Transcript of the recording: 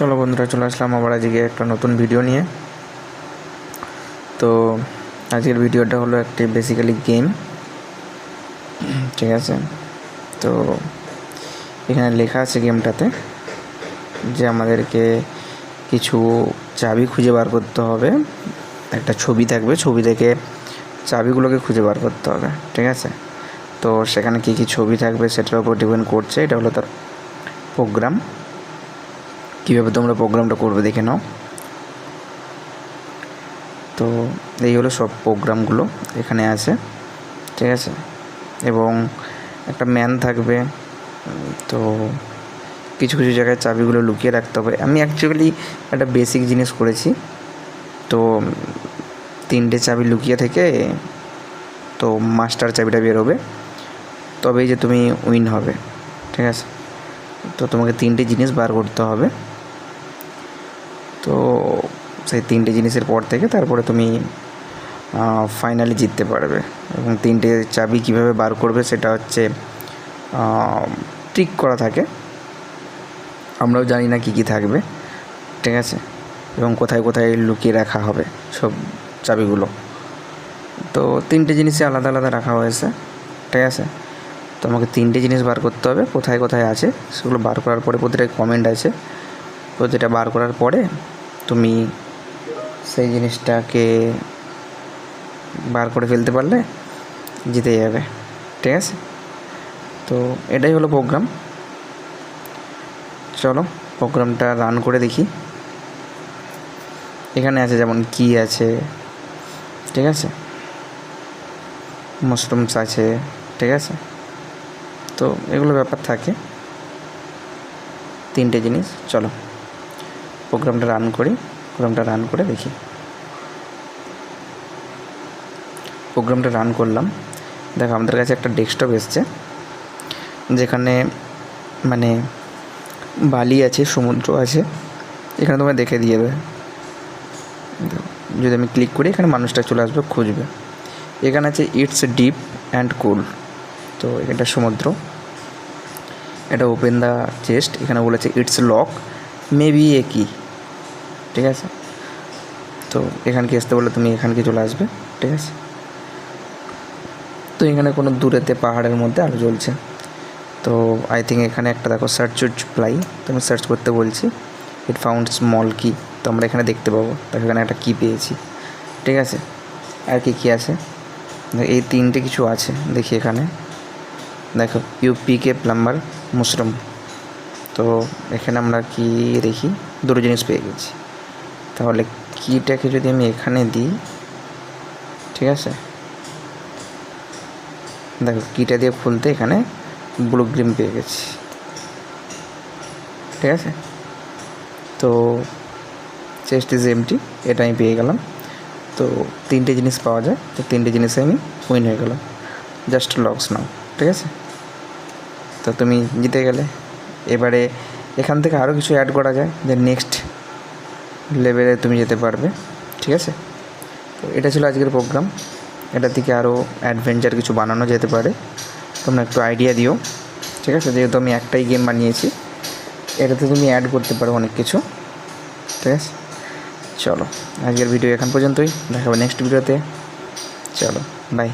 চলো বন্ধুরা, চলে আসলাম আবার আজকে একটা নতুন ভিডিও নিয়ে। তো আজকের ভিডিওটা হলো একটি বেসিক্যালি গেম, ঠিক আছে। তো এখানে লেখা আছে গেমটাতে যে আমাদেরকে কিছু চাবি খুঁজে বার করতে হবে। একটা ছবি থাকবে, ছবি থেকে চাবিগুলোকে খুঁজে বার করতে হবে, ঠিক আছে। তো সেখানে কী কী ছবি থাকবে সেটার উপর ডিপেন্ড করছে। এটা হলো তার প্রোগ্রাম। কীভাবে তোমরা প্রোগ্রামটা করবে দেখে নাও। তো এই হলো সব প্রোগ্রামগুলো এখানে আছে, ঠিক আছে। এবং একটা ম্যান থাকবে। তো কিছু কিছু জায়গায় চাবিগুলো লুকিয়ে রাখতে হবে। আমি অ্যাকচুয়ালি একটা বেসিক জিনিস করেছি। তো 3টে চাবি লুকিয়ে থেকে তো মাস্টার চাবিটা বেরোবে, তবেই যে তুমি উইন হবে, ঠিক আছে। তো তোমাকে 3টে জিনিস বার করতে হবে। তো সেই 3টে জিনিসের পর থেকে তারপরে তুমি ফাইনালি জিততে পারবে। এবং 3টে চাবি কীভাবে বার করবে সেটা হচ্ছে ট্রিক করা থাকে। আমরাও জানি না কী কী থাকবে, ঠিক আছে। এবং কোথায় কোথায় লুকিয়ে রাখা হবে সব চাবিগুলো। তো 3টে জিনিসই আলাদা আলাদা রাখা হয়েছে, ঠিক আছে। তো আমাকে 3টে জিনিস বার করতে হবে, কোথায় কোথায় আছে সেগুলো বার করার পরে প্রতিটা কমেন্ট আছে। প্রতিটা বার করার পরে তুমি সেই জিনিসটাকে বার করে ফেলতে পারলে জিতে যাবে, ঠিক আছে। তো এটাই হলো প্রোগ্রাম। চলো প্রোগ্রামটা রান করে দেখি। এখানে আছে যেমন কি আছে, ঠিক আছে, মাশরুমস আছে, ঠিক আছে। তো এগুলো ব্যাপার থাকে, 3টে জিনিস। চলো প্রোগ্রামটা রান করি, প্রোগ্রামটা রান করে দেখি। প্রোগ্রামটা রান করলাম। দেখো আমাদের কাছে একটা ডেস্কটপ এসছে, যেখানে মানে বালি আছে, সমুদ্র আছে। এখানে তোমায় দেখে দিয়ে দেবে। যদি আমি ক্লিক করি এখানে মানুষটা চলে আসবে, খুঁজবে। এখানে আছে ইটস ডিপ অ্যান্ড কুল। তো এটা সমুদ্র। এটা ওপেন দ্য চেস্ট। এখানে বলেছে ইটস লক মেবি এ কি, ঠিক আছে। তো এখানকে আসতে বললে তুমি এখানকে চলে আসবে, ঠিক আছে। তো এখানে কোনো দূরেতে পাহাড়ের মধ্যে আলো জ্বলছে। তো আই থিঙ্ক এখানে একটা দেখো সার্চ প্লাই, তুমি সার্চ করতে বলছি। ইট ফাউন্ড স্মল কি, তো আমরা এখানে দেখতে পাবো। দেখো এখানে একটা কি পেয়েছি, ঠিক আছে। আর কি কী আছে, এই 3টে কিছু আছে দেখি এখানে। দেখো ইউপিকে প্লাম্বার মুশরুম। তো এখানে আমরা কি দেখি, 2টো জিনিস পেয়ে গেছি। তাহলে কিটাকে যদি আমি এখানে দিই, ঠিক আছে। দেখো কিটা দিয়ে খুলতে এখানে ব্লু গ্রিন পেয়ে গেছি, ঠিক আছে। তো চেস্ট ইজ এমটি, এটা আমি পেয়ে গেলাম। তো 3টে জিনিস পাওয়া যায়, তো 3টে জিনিসে আমি উইন হয়ে গেলাম। জাস্ট লগস নাও, ঠিক আছে। তো তুমি জিতে গেলে। এবারে এখান থেকে আরও কিছু অ্যাড করা যায়, যে নেক্সট লেভেলে তুমি যেতে পারবে, ঠিক আছে। তো এটা ছিল আজকের প্রোগ্রাম। এটা থেকে আরও অ্যাডভেঞ্চার কিছু বানানো যেতে পারে, তোমরা একটু আইডিয়া দিও, ঠিক আছে। যেহেতু আমি একটাই গেম বানিয়েছি, এটাতে তুমি অ্যাড করতে পারো অনেক কিছু, ঠিক আছে। চলো আজকের ভিডিও এখান পর্যন্তই, দেখা হবে নেক্সট ভিডিওতে। চলো বাই।